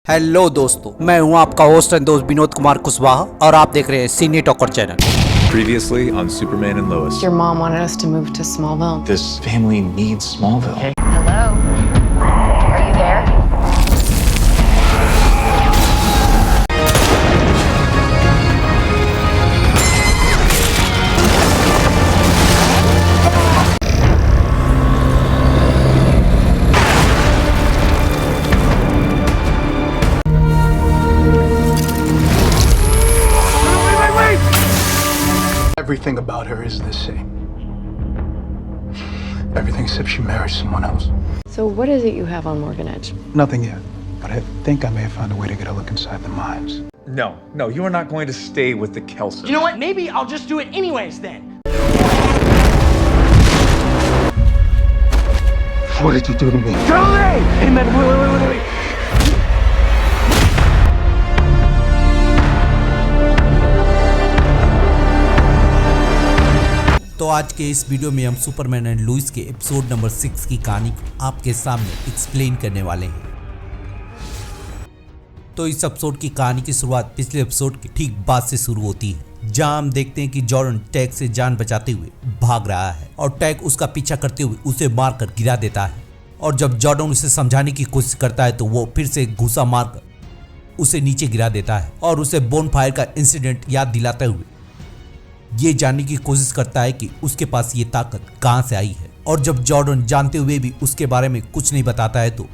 Hello दोस्तों, मैं हूं आपका होस्ट एंड दोस्त विनोद कुमार कुशवाहा और आप देख रहे हैं cine talker channel. Previously on Superman and Lois. Your mom wanted us to move to Smallville. This family needs Smallville. Hello? Are you there? Everything about her is the same. Everything except she married someone else. So what is it you have on Morgan Edge? Nothing yet, but I think I may have found a way to get a look inside the mines. No, you are not going to stay with the Kelsons. You know what? Maybe I'll just do it anyways then. What did you do to me? Charlie! Hey man, wait. तो आज के इस video में हम Superman and Louis के episode number 6 की कहानी को आपके सामने एक्सप्लेन करने वाले हैं। तो इस एपिसोड की कहानी की शुरुआत पिछले एपिसोड के ठीक बाद से शुरू होती है, जहां हम देखते हैं कि जॉर्डन टैग से जान बचाते हुए भाग रहा है और टैग उसका पीछा करते हुए उसे मारकर गिरा देता है। और जब जॉर्डन उसे समझाने की कोशिश करता है तो वो फिर से घूसा मारकर उसे नीचे गिरा देता है और उसे बोनफायर का इंसिडेंट याद दिलाते हुए ये जानने की कोशिश करता है कि उसके पास ये ताकत कहां से आई है। और जब जॉर्डन जानते हुए भी उसके बारे में कुछ नहीं बताता है तो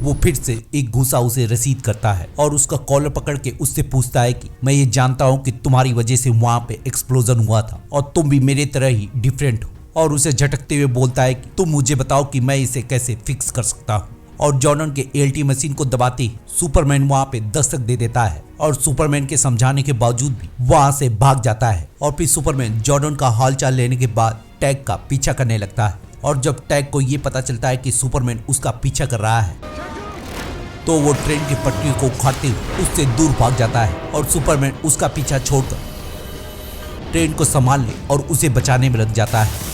वो फिर से एक घूसा उसे रसीद करता है और उसका कॉलर पकड़ के उससे पूछता है कि मैं ये जानता हूं कि तुम्हारी वजह से वहां पे एक्सप्लोजन हुआ था और तुम भी मेरे तरह ही डिफरेंट हो। और उसे झटकते हुए बोलता है कि तुम मुझे बताओ कि मैं इसे कैसे फिक्स कर सकता हूँ। और जॉर्डन के एलटी मशीन को दबाते ही सुपरमैन वहां पे दस्तक दे देता है और सुपरमैन के समझाने के बावजूद भी वहां से भाग जाता है। और फिर सुपरमैन जॉर्डन का हालचाल लेने के बाद टैग का पीछा करने लगता है। और जब टैग को ये पता चलता है कि सुपरमैन उसका पीछा कर रहा है तो वो ट्रेन की पटरी को उखाड़ते हुए उससे दूर भाग जाता है और सुपरमैन उसका पीछा छोड़कर ट्रेन को संभालने और उसे बचाने में लग जाता है।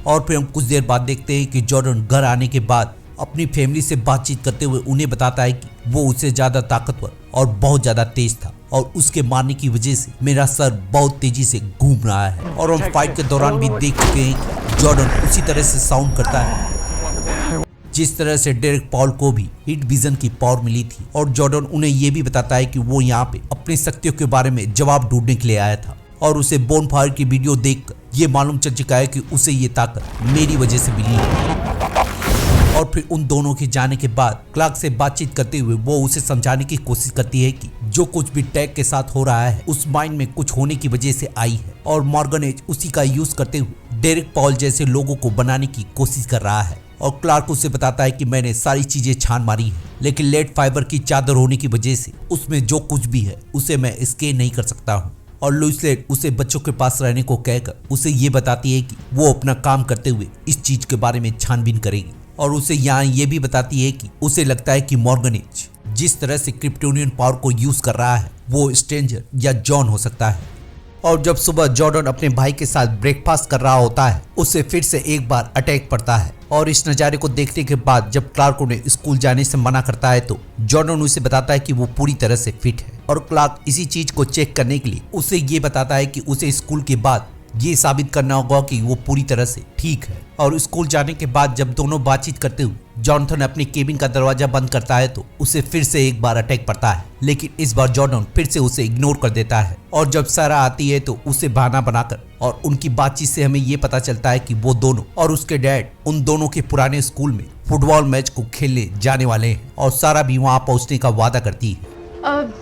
और फिर हम कुछ देर बाद देखते हैं कि जॉर्डन घर आने के बाद अपनी फैमिली से बातचीत करते हुए उन्हें बताता है कि वो उससे ज्यादा ताकतवर और बहुत ज्यादा तेज था और उसके मारने की वजह से मेरा सर बहुत तेजी से घूम रहा है। और हम फाइट के दौरान भी देख चुके हैं कि जॉर्डन उसी तरह से साउंड करता है जिस तरह से डेरेक पॉल को भी हिट विजन की पावर मिली थी। और जॉर्डन उन्हें यह भी बताता है कि वो यहाँ पे अपनी शक्तियों के बारे में जवाब ढूंढने के लिए आया था और उसे बोनफायर की वीडियो देखकर ये मालूम चल चुका है कि उसे ये ताकत मेरी वजह से मिली है। और फिर उन दोनों के जाने के बाद क्लार्क से बातचीत करते हुए वो उसे समझाने की कोशिश करती है कि जो कुछ भी टैग के साथ हो रहा है उस माइंड में कुछ होने की वजह से आई है और मॉर्गन एज उसी का यूज करते हुए डेरेक पॉल जैसे लोगों को बनाने की कोशिश कर रहा है। और क्लार्क उसे बताता है कि मैंने सारी चीजें छान मारी है लेकिन लेड फाइबर की चादर होने की वजह से उसमें जो कुछ भी है उसे मैं स्कैन नहीं कर सकता हूँ। और लुइस लेन उसे बच्चों के पास रहने को कहकर उसे ये बताती है कि वो अपना काम करते हुए इस चीज के बारे में छानबीन करेगी। और उसे यहाँ ये भी बताती है कि उसे लगता है कि मॉर्गन एज जिस तरह से क्रिप्टोनियन पावर को यूज कर रहा है वो स्ट्रेंजर या जॉन हो सकता है। और जब सुबह जॉर्डन अपने भाई के साथ ब्रेकफास्ट कर रहा होता है उसे फिर से एक बार अटैक पड़ता है। और इस नज़ारे को देखने के बाद जब क्लार्क उन्हें स्कूल जाने से मना करता है तो जॉर्डन उसे बताता है कि वो पूरी तरह से फिट है। और क्लार्क इसी चीज को चेक करने के लिए उसे ये बताता है कि उसे स्कूल के बाद ये साबित करना होगा कि वो पूरी तरह से ठीक है। और स्कूल जाने के बाद जब दोनों बातचीत करते हुए जॉनथन अपने केबिन का दरवाजा बंद करता है तो उसे फिर से एक बार अटैक पड़ता है लेकिन इस बार जॉर्डन फिर से उसे इग्नोर कर देता है। और जब सारा आती है तो उसे बहाना बनाकर और उनकी बातचीत से हमें ये पता चलता है कि वो दोनों और उसके डैड उन दोनों के पुराने स्कूल में फुटबॉल मैच को खेलने जाने वाले हैं और सारा भी वहां पहुंचने का वादा करती है।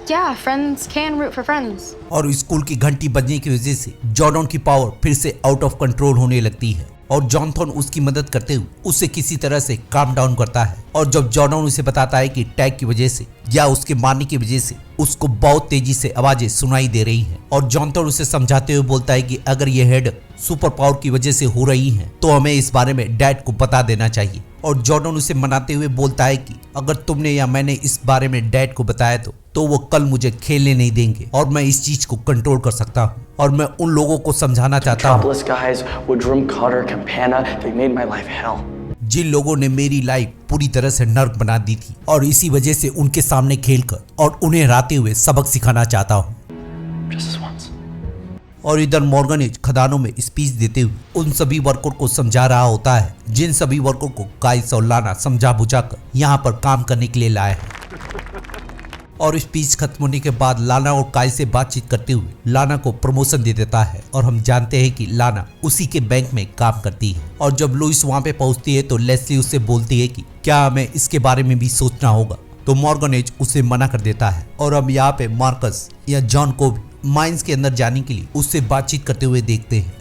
Yeah, friends can root for friends. और स्कूल की घंटी बजने की वजह से जॉर्डन की पावर फिर से आउट ऑफ कंट्रोल होने लगती है और जॉनथन उसकी मदद करते हुए उसे किसी तरह से काम डाउन करता है। और जब जॉर्डन उसे बताता है कि टैग की वजह से या उसके मारने की वजह से उसको बहुत तेजी से आवाजें सुनाई दे रही हैं और जॉनथन उसे समझाते हुए बोलता है कि अगर ये हेड सुपर पावर की वजह से हो रही हैं तो हमें इस बारे में डैड को बता देना चाहिए। और जॉर्डन उसे मनाते हुए बोलता है कि अगर तुमने या मैंने इस बारे में डैड को बताया तो वो कल मुझे खेलने नहीं देंगे और मैं इस चीज को कंट्रोल कर सकता हूँ। और मैं उन लोगों को समझाना चाहता हूँ Topless guys, Woodrum, Cotter, Campana, they made my life hell. जिन लोगों ने मेरी लाइफ पूरी तरह से नर्क बना दी थी, और इसी वजह से उनके सामने खेलकर और उन्हें हराते हुए सबक सिखाना चाहता हूँ। Just this once. और इधर मॉर्गनेज खदानों में स्पीच देते हुए उन सभी वर्कर को समझा रहा होता है जिन सभी वर्कर को काइल्स और लाना समझा बुझाकर यहाँ पर काम करने के लिए लाए हैं। और स्पीच खत्म होने के बाद लाना और काइल से बातचीत करते हुए लाना को प्रमोशन दे देता है और हम जानते हैं कि लाना उसी के बैंक में काम करती है। और जब लुइस वहाँ पे पहुँचती है तो लेस्ली उससे बोलती है कि क्या हमें इसके बारे में भी सोचना होगा, तो मॉर्गनेज उसे मना कर देता है। और हम यहाँ पे मार्कस या जॉन को भी माइंस के अंदर जाने के लिए उससे बातचीत करते हुए देखते हैं।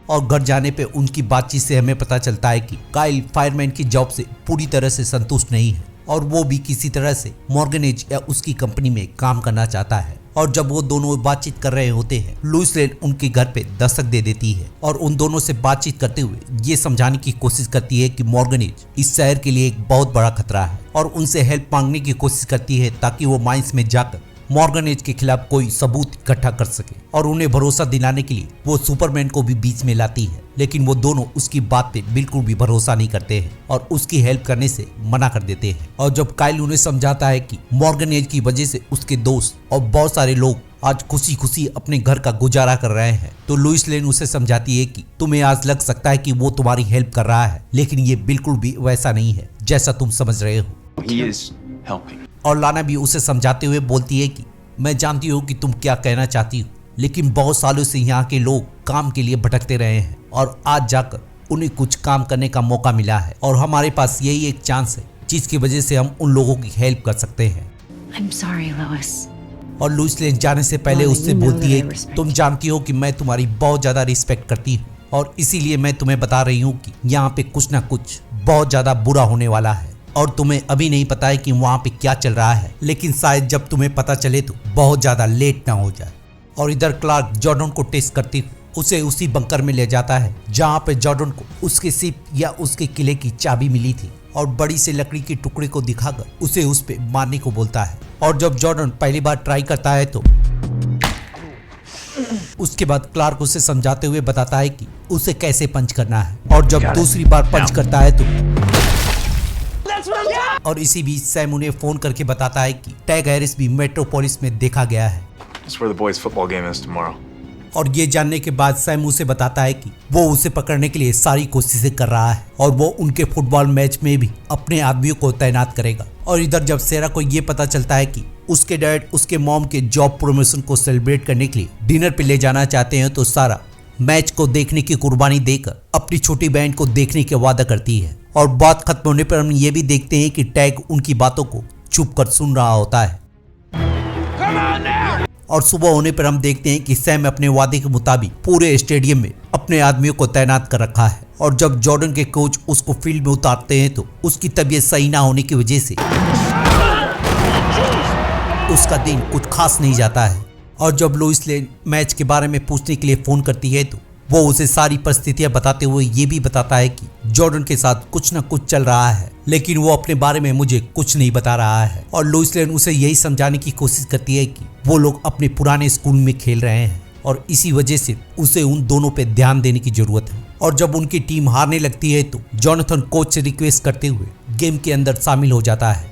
और घर जाने पे उनकी बातचीत से हमें पता चलता है कि काइल फायरमैन की जॉब से पूरी तरह से संतुष्ट नहीं है और वो भी किसी तरह से मॉर्गनेज या उसकी कंपनी में काम करना चाहता है। और जब वो दोनों बातचीत कर रहे होते हैं, लुइस लेन उनके घर पे दस्तक दे देती है और उन दोनों से बातचीत करते हुए ये समझाने की कोशिश करती है कि मॉर्गनेज इस शहर के लिए एक बहुत बड़ा खतरा है और उनसे हेल्प मांगने की कोशिश करती है ताकि वो माइंस में जाकर मॉर्गनेज के खिलाफ कोई सबूत इकट्ठा कर सके। और उन्हें भरोसा दिलाने के लिए वो सुपरमैन को भी बीच में लाती है, लेकिन वो दोनों उसकी बात पे बिल्कुल भी भरोसा नहीं करते हैं और उसकी हेल्प करने से मना कर देते हैं। और जब काइल उन्हें समझाता है कि मॉर्गनेज की वजह से उसके दोस्त और बहुत सारे लोग आज खुशी खुशी अपने घर का गुजारा कर रहे हैं, तो लुइस लेन उसे समझाती है कि तुम्हें आज लग सकता है कि वो तुम्हारी हेल्प कर रहा है, लेकिन ये बिल्कुल भी वैसा नहीं है जैसा तुम समझ रहे हो। He is helping. और लाना भी उसे समझाते हुए बोलती है कि मैं जानती हूँ कि तुम क्या कहना चाहती हो, लेकिन बहुत सालों से यहाँ के लोग काम के लिए भटकते रहे हैं और आज जाकर उन्हें कुछ काम करने का मौका मिला है और हमारे पास यही एक चांस है जिसकी वजह से हम उन लोगों की हेल्प कर सकते हैं। I'm sorry, Lois. और लुइस लेन जाने से पहले Lana, उससे you know बोलती है that I कि respect तुम जानती हो कि मैं तुम्हारी बहुत ज्यादा रिस्पेक्ट करती हूँ और इसीलिए मैं तुम्हें बता रही हूँ कि यहाँ पे कुछ ना कुछ बहुत ज्यादा बुरा होने वाला है और तुम्हें अभी नहीं पता है कि वहाँ पे क्या चल रहा है, लेकिन शायद जब तुम्हें पता चले तो बहुत ज्यादा लेट ना हो जाए। और इधर क्लार्क जॉर्डन को टेस्ट करती उसे उसी बंकर में ले जाता है जहाँ पे जॉर्डन को उसके शिप या उसके किले की चाबी मिली थी और बड़ी से लकड़ी के टुकड़े को दिखाकर उसे उस पे मारने को बोलता है। और जब जॉर्डन पहली बार ट्राई करता है तो उसके बाद क्लार्क उसे समझाते हुए बताता है कि उसे कैसे पंच करना है। और जब दूसरी बार पंच करता है तो और इसी बीच सैम उन्हें फोन करके बताता है कि टैग हैरिस भी मेट्रोपोलिस में देखा गया है। That's where the boys' football game is tomorrow. और ये जानने के बाद सैम उसे बताता है कि वो उसे पकड़ने के लिए सारी कोशिशें कर रहा है और वो उनके फुटबॉल मैच में भी अपने आदमियों को तैनात करेगा। और इधर जब सेरा को ये पता चलता है कि उसके डैड उसके मॉम के जॉब प्रमोशन को सेलिब्रेट करने के लिए डिनर पे ले जाना चाहते हैं, तो सारा मैच को देखने की कुर्बानी देकर अपनी छोटी बहन को देखने के वादा करती है। और बात खत्म होने पर हम ये भी देखते हैं कि टैग उनकी बातों को चुप कर सुन रहा होता है। और सुबह होने पर हम देखते हैं कि सैम अपने वादे के मुताबिक पूरे स्टेडियम में अपने आदमियों को तैनात कर रखा है। और जब जॉर्डन के कोच उसको फील्ड में उतारते हैं तो उसकी तबीयत सही ना होने की वजह से उसका दिन कुछ खास नहीं जाता है। और जब लुइस लेन मैच के बारे में पूछने के लिए फोन करती है तो वो उसे सारी परिस्थितियां बताते हुए ये भी बताता है कि जॉर्डन के साथ कुछ न कुछ चल रहा है, लेकिन वो अपने बारे में मुझे कुछ नहीं बता रहा है। और लुइस लेन उसे यही समझाने की कोशिश करती है कि वो लोग अपने पुराने स्कूल में खेल रहे हैं और इसी वजह से उसे उन दोनों पे ध्यान देने की जरूरत है। और जब उनकी टीम हारने लगती है तो जोनाथन कोच से रिक्वेस्ट करते हुए गेम के अंदर शामिल हो जाता है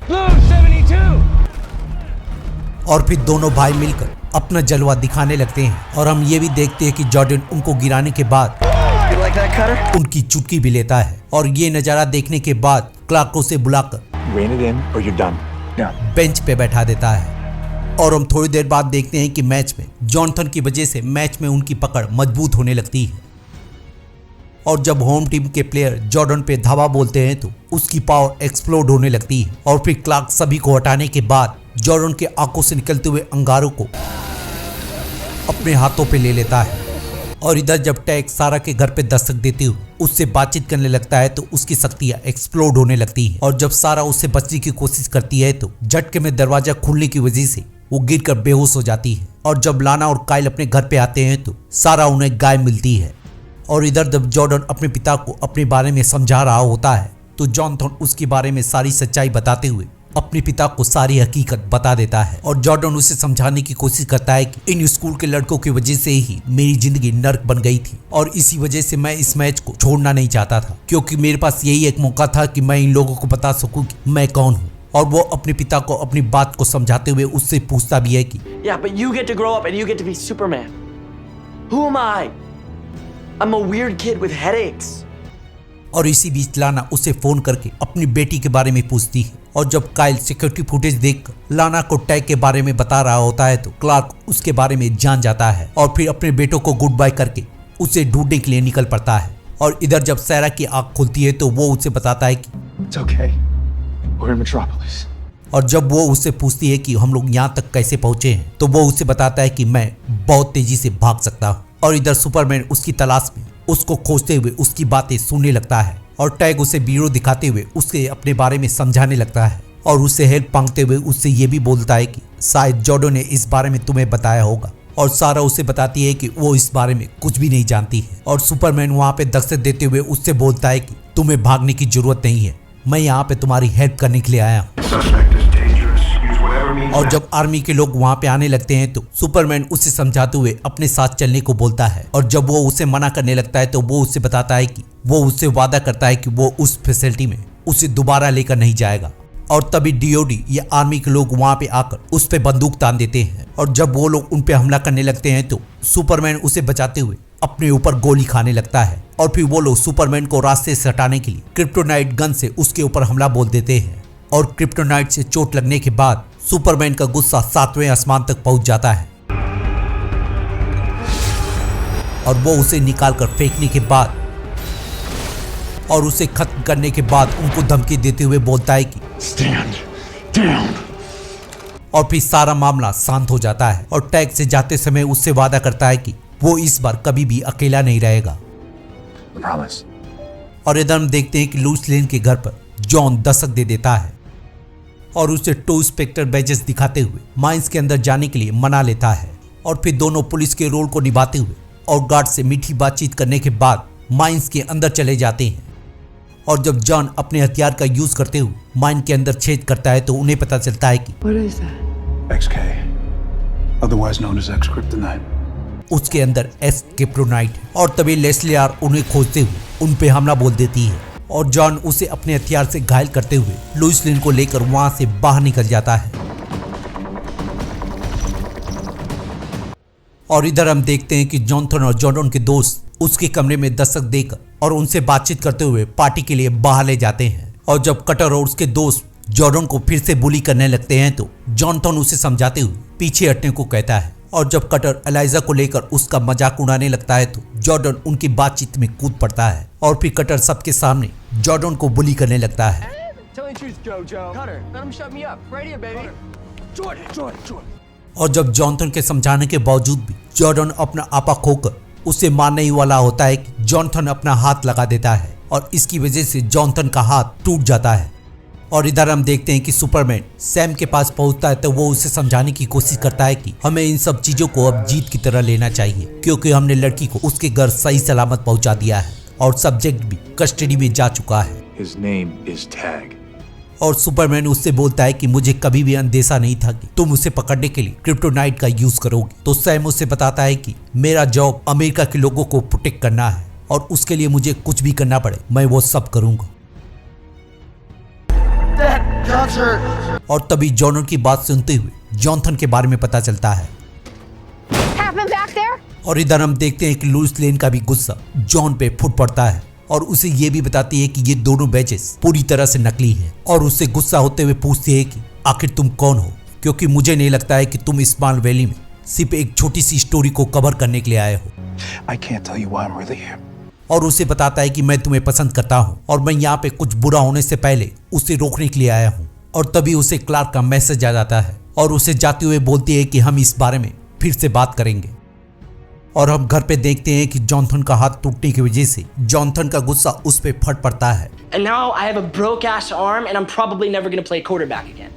और फिर दोनों भाई मिलकर अपना जलवा दिखाने लगते हैं। और हम ये भी देखते हैं कि जॉर्डन उनको गिराने के बाद उनकी चुटकी भी लेता है। और ये नजारा देखने के बाद क्लार्क को से बुलाकर Rein it in or you're done. Bench पे बैठा देता है। और हम थोड़ी देर बाद देखते हैं कि मैच में जोनाथन की वजह से मैच में उनकी पकड़ मजबूत होने लगती है। और जब होम टीम के प्लेयर जॉर्डन पे धावा बोलते हैं तो उसकी पावर एक्सप्लोड होने लगती है। और फिर क्लार्क सभी को हटाने के बाद जॉर्डन के आंखों से निकलते हुए अंगारों को अपने हाथों पे ले लेता है। और इधर जब टैग सारा के घर पे दस्तक देते हुए उससे बातचीत करने लगता है तो उसकी शक्तियां एक्सप्लोड होने लगती हैं। और जब सारा उससे बचने की कोशिश करती है तो झटके में दरवाजा खुलने की वजह से वो गिरकर बेहोश हो जाती है। और जब लाना और काइल अपने घर पे आते हैं तो सारा उन्हें गाय मिलती है। और इधर जब जॉर्डन अपने पिता को अपने बारे में समझा रहा होता है तो जोनाथन उसके बारे में सारी सच्चाई बताते हुए अपने पिता को सारी हकीकत बता देता है और जॉर्डन उसे समझाने की कोशिश करता है कि इन स्कूल के लड़कों की वजह से ही मेरी जिंदगी नर्क बन गई थी और इसी वजह से मैं इस मैच को छोड़ना नहीं चाहता था, क्योंकि मेरे पास यही एक मौका था कि मैं इन लोगों को बता सकूं कि मैं कौन हूँ। और वो अपने पिता को अपनी बात को समझाते हुए उससे पूछता भी है कि Yeah, but you get to grow up and you get to be Superman. Who am I? I'm a weird kid with headaches. और इसी बीच लाना उसे फोन करके अपनी बेटी के बारे में पूछती है और जब काइल सिक्योरिटी फुटेज देखकर लाना को टैग के बारे में बता रहा होता है तो क्लार्क उसके बारे में जान जाता है और फिर अपने बेटों को गुड बाय करके उसे ढूंढने के लिए निकल पड़ता है। और इधर जब सैरा की आंख खुलती है तो वो उसे बताता है कि It's okay. We're in Metropolis. और जब वो उससे पूछती है कि हम लोग यहाँ तक कैसे पहुंचे हैं तो वो उसे बताता है कि मैं बहुत तेजी से भाग सकता हूँ। और इधर सुपरमैन उसकी तलाश में उसको खोजते हुए उसकी बातें सुनने लगता है और टैग उसे ब्यूरो दिखाते हुए उसके अपने बारे में समझाने लगता है और उससे हेल्प मांगते हुए उससे ये भी बोलता है कि शायद जॉर्डन ने इस बारे में तुम्हें बताया होगा। और सारा उसे बताती है कि वो इस बारे में कुछ भी नहीं जानती है और सुपरमैन वहाँ पे दस्तक देते हुए उससे बोलता है कि तुम्हें भागने की जरूरत नहीं है, मैं यहाँ पे तुम्हारी हेल्प करने के लिए आया हूँ। और जब आर्मी के लोग वहाँ पे आने लगते हैं तो सुपरमैन उसे समझाते हुए अपने साथ चलने को बोलता है और जब वो उसे मना करने लगता है तो वो उसे बताता है कि वो उससे वादा करता है कि वो उस फैसिलिटी में उसे दोबारा लेकर नहीं जाएगा। और तभी डीओडी या आर्मी के लोग वहाँ पे आकर उस पे बंदूक तान देते हैं और जब वो लोग उन पे हमला करने लगते हैं तो सुपरमैन उसे बचाते हुए अपने ऊपर गोली खाने लगता है और फिर वो लोग सुपरमैन को रास्ते से हटाने के लिए क्रिप्टोनाइट गन से उसके ऊपर हमला बोल देते हैं। और क्रिप्टोनाइट से चोट लगने के बाद सुपरमैन का गुस्सा 7वें आसमान तक पहुंच जाता है और वो उसे निकालकर फेंकने के बाद और उसे खत्म करने के बाद उनको धमकी देते हुए बोलता है कि Stand down. और फिर सारा मामला शांत हो जाता है और टैग से जाते समय उससे वादा करता है कि वो इस बार कभी भी अकेला नहीं रहेगा। Promise. और इधर हम देखते हैं कि लुइस लेन के घर पर जॉन दस्तक दे देता है और उसे टू इंस्पेक्टर बैजेस दिखाते हुए माइंस के अंदर जाने के लिए मना लेता है और फिर दोनों पुलिस के रोल को निभाते हुए और गार्ड से मीठी बातचीत करने के बाद माइंस के अंदर चले जाते हैं। और जब जॉन अपने हथियार का यूज करते हुए माइन के अंदर छेद करता है तो उन्हें पता चलता है कि What is that? XK, otherwise known as X-Kryptonite. उसके अंदर एस क्रिप्टोनाइट है। और तभी लेस्ली आर उन्हें खोजते हुए उन पे हमला बोल देती है और जॉन उसे अपने हथियार से घायल करते हुए लुइस लेन को लेकर वहां से बाहर निकल जाता है। और इधर हम देखते हैं कि जॉनथन और जॉर्डन के दोस्त उसके कमरे में दस्तक देकर और उनसे बातचीत करते हुए पार्टी के लिए बाहर ले जाते हैं। और जब कटर और उसके दोस्त जॉर्डन को फिर से बुली करने लगते हैं तो जॉनथन उसे समझाते हुए पीछे हटने को कहता है। और जब कटर एलाइजा को लेकर उसका मजाक उड़ाने लगता है तो जॉर्डन उनकी बातचीत में कूद पड़ता है और फिर कटर सबके सामने जॉर्डन को बुली करने लगता है। Tell the truth, Jojo. Cutter, let him shut me up. Right here, baby. Jordan. और जब जॉनथन के समझाने के बावजूद भी जॉर्डन अपना आपा खोकर उसे मारने ही वाला होता है कि जॉनथन अपना हाथ लगा देता है और इसकी वजह से जॉनथन का हाथ टूट जाता है। और इधर हम देखते हैं कि सुपरमैन सैम के पास पहुंचता है तो वो उसे समझाने की कोशिश करता है कि हमें इन सब चीजों को अब जीत की तरह लेना चाहिए, क्योंकि हमने लड़की को उसके घर सही सलामत पहुंचा दिया है और सब्जेक्ट भी कस्टडी में जा चुका है। His name is Tag. और सुपरमैन उससे बोलता है कि मुझे कभी भी अंदेशा नहीं था कि तुम उसे पकड़ने के लिए क्रिप्टोनाइट का यूज करोगे। तो सैम उससे बताता है कि मेरा जॉब अमेरिका के लोगों को प्रोटेक्ट करना है और उसके लिए मुझे कुछ भी करना पड़े मैं वो सब करूंगा। और तभी जॉनर की बात सुनते हुए जॉनथन के बारे में पता चलता है। Happened back there? और इधर हम देखते हैं कि लुइस लेन का भी गुस्सा जॉन पे फूट पड़ता है और उसे ये भी बताती है कि ये दोनों बैचेस पूरी तरह से नकली हैं और उससे गुस्सा होते हुए पूछती है कि आखिर तुम कौन हो, क्योंकि मुझे नहीं लगता है कि तुम स्मॉल वैली में सिर्फ एक छोटी सी स्टोरी को कवर करने के लिए आए हो। I can't tell you why I'm really here. और उसे बताता है कि मैं तुम्हें पसंद करता हूँ और मैं यहाँ पे कुछ बुरा होने से पहले उसे रोकने के लिए आया हूँ। और तभी उसे क्लार्क का मैसेज आ जाता है और उसे जाते हुए बोलती है कि हम इस बारे में फिर से बात करेंगे। और हम घर पे देखते हैं कि जॉनथन का हाथ टूटने की वजह से जॉनथन का गुस्सा उस पे फट पड़ता है। And now I have a broke ass arm and I'm probably never gonna play quarterback again.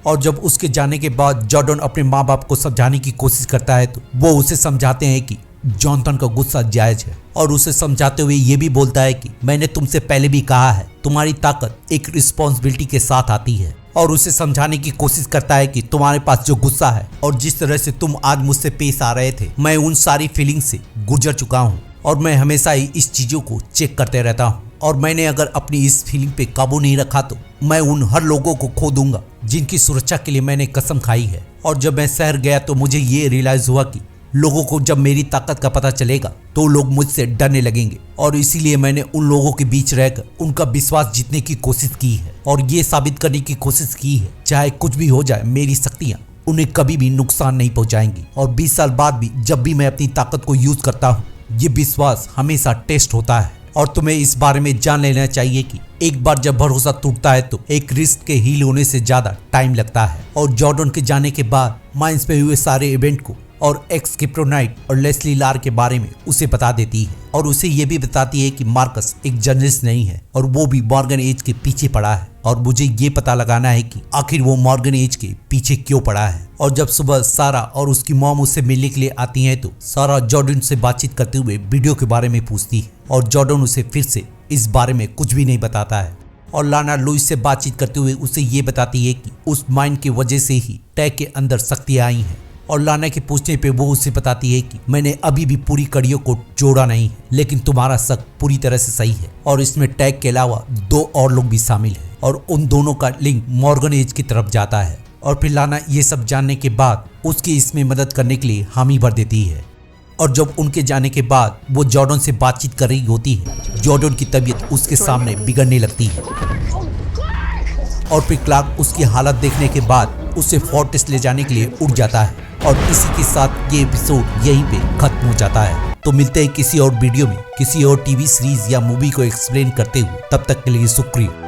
और जब उसके जाने के बाद जॉर्डन अपने माँ बाप को समझाने की कोशिश करता है तो वो उसे समझाते हैं कि जॉनथन का गुस्सा जायज है और उसे समझाते हुए ये भी बोलता है कि मैंने तुमसे पहले भी कहा है तुम्हारी ताकत एक रिस्पॉन्सिबिलिटी के साथ आती है और उसे समझाने की कोशिश करता है कि तुम्हारे पास जो गुस्सा है और जिस तरह से तुम आज मुझसे पेश आ रहे थे, मैं उन सारी फीलिंग से गुजर चुका हूँ और मैं हमेशा ही इस चीजों को चेक करते रहता हूँ और मैंने अगर अपनी इस फीलिंग पे काबू नहीं रखा तो मैं उन हर लोगों को खो दूंगा जिनकी सुरक्षा के लिए मैंने कसम खाई है। और जब मैं शहर गया तो मुझे ये रियलाइज हुआ कि लोगों को जब मेरी ताकत का पता चलेगा तो लोग मुझसे डरने लगेंगे और इसीलिए मैंने उन लोगों के बीच रहकर उनका विश्वास जीतने की कोशिश की है और ये साबित करने की कोशिश की है चाहे कुछ भी हो जाए मेरी शक्तियाँ उन्हें कभी भी नुकसान नहीं पहुंचाएंगी। और 20 साल बाद भी जब भी मैं अपनी ताकत को यूज करता हूँ ये विश्वास हमेशा टेस्ट होता है। और तुम्हें इस बारे में जान लेना चाहिए कि एक बार जब भरोसा टूटता है तो एक रिश्ते के हील होने से ज्यादा टाइम लगता है। और जॉर्डन के जाने के बाद माइंस में हुए सारे इवेंट को और एक्स क्रिप्टोनाइट और लेस्ली लार के बारे में उसे बता देती है और उसे ये भी बताती है कि मार्कस एक जर्नलिस्ट नहीं है और वो भी मॉर्गन एज के पीछे पड़ा है और मुझे ये पता लगाना है कि आखिर वो मॉर्गन एज के पीछे क्यों पड़ा है। और जब सुबह सारा और उसकी मॉम उससे मिलने के लिए आती है तो सारा जॉर्डन से बातचीत करते हुए वीडियो के बारे में पूछती है और जॉर्डन उसे फिर से इस बारे में कुछ भी नहीं बताता है। और लाना लुइस से बातचीत करते हुए उसे ये बताती है कि उस माइंड की वजह से ही टैग के अंदर शक्तियां आई हैं। और लाना के पूछने पे वो उसे बताती है कि मैंने अभी भी पूरी कड़ियों को जोड़ा नहीं है लेकिन तुम्हारा शक पूरी तरह से सही है और इसमें टैग के अलावा 2 और लोग भी शामिल हैं और उन दोनों का लिंक मॉर्गन एज की तरफ जाता है। और फिर लाना ये सब जानने के बाद उसकी इसमें मदद करने के लिए हामी भर देती है। और जब उनके जाने के बाद वो जॉर्डन से बातचीत कर रही होती है जॉर्डन की तबीयत उसके सामने बिगड़ने लगती है और फिर क्लार्क उसकी हालत देखने के बाद उसे फोर्ट्रेस ले जाने के लिए उठ जाता है। और इसी के साथ ये एपिसोड यहीं पे खत्म हो जाता है। तो मिलते हैं किसी और वीडियो में किसी और टीवी सीरीज या मूवी को एक्सप्लेन करते हुए, तब तक के लिए शुक्रिया।